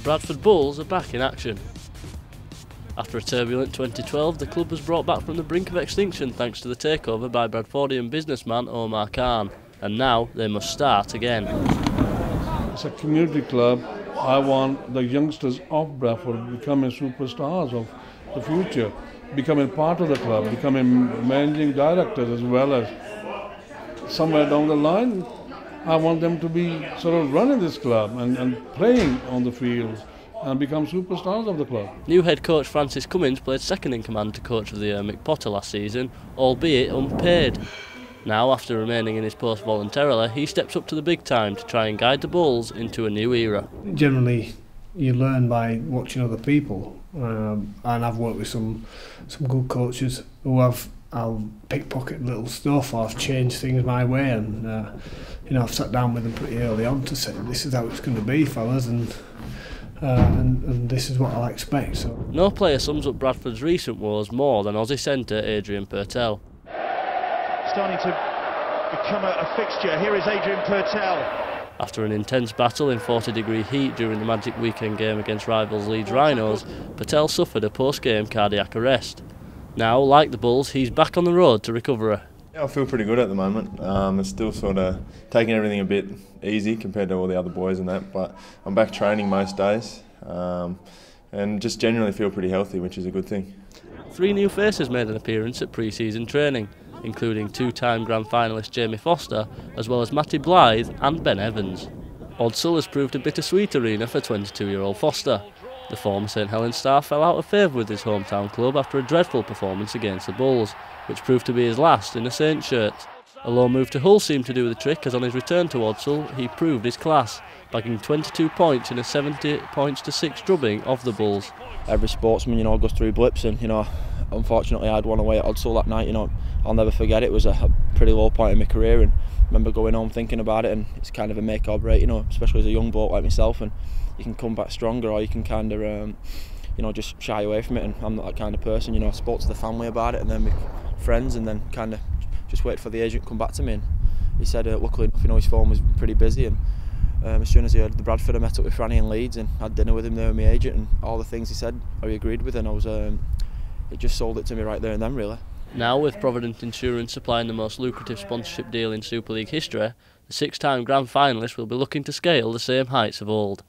Bradford Bulls are back in action. After a turbulent 2012, the club was brought back from the brink of extinction thanks to the takeover by Bradfordian businessman Omar, and now they must start again. It's a community club. I want the youngsters of Bradford becoming superstars of the future, becoming part of the club, becoming managing directors as well as somewhere down the line. I want them to be sort of running this club and playing on the field and become superstars of the club. New head coach Francis Cummins played second in command to coach of the Potter last season, albeit unpaid. Now, after remaining in his post voluntarily, he steps up to the big time to try and guide the Bulls into a new era. Generally, you learn by watching other people, and I've worked with some good coaches who I'll pickpocket little stuff, or I've changed things my way, and I've sat down with them pretty early on to say this is how it's going to be, fellas, and this is what I'll expect. So. No player sums up Bradford's recent woes more than Aussie centre Adrian Purtell. Starting to become a fixture. Here is Adrian Purtell. After an intense battle in 40-degree heat during the Magic weekend game against rivals Leeds Rhinos, Purtell suffered a post-game cardiac arrest. Now, like the Bulls, he's back on the road to recovery. Yeah, I feel pretty good at the moment. It's still sort of taking everything a bit easy compared to all the other boys and that, but I'm back training most days and just generally feel pretty healthy, which is a good thing. 3 new faces made an appearance at pre-season training, including 2-time grand finalist Jamie Foster, as well as Matty Blythe and Ben Evans. Odsal has proved a bittersweet arena for 22-year-old Foster. The former St Helens star fell out of favour with his hometown club after a dreadful performance against the Bulls, which proved to be his last in a Saints shirt. A loan move to Hull seemed to do the trick, as on his return to Odsal he proved his class, bagging 22 points in a 70-6 drubbing of the Bulls. Every sportsman, goes through blips, and unfortunately I had one away at Odsal that night. I'll never forget it. It was a pretty low point in my career, and I remember going home thinking about it, and it's kind of a make or break, especially as a young bloke like myself, and you can come back stronger, or you can kind of just shy away from it, and I'm not that kind of person. I spoke to the family about it, and then my friends, and then kind of just waited for the agent to come back to me, and he said luckily enough, his phone was pretty busy, and as soon as he heard the Bradford, I met up with Franny in Leeds and had dinner with him there with my agent, and all the things he said I agreed with, and I was it just sold it to me right there and then, really. Now, with Provident Insurance supplying the most lucrative sponsorship deal in Super League history, the 6-time grand finalist will be looking to scale the same heights of old.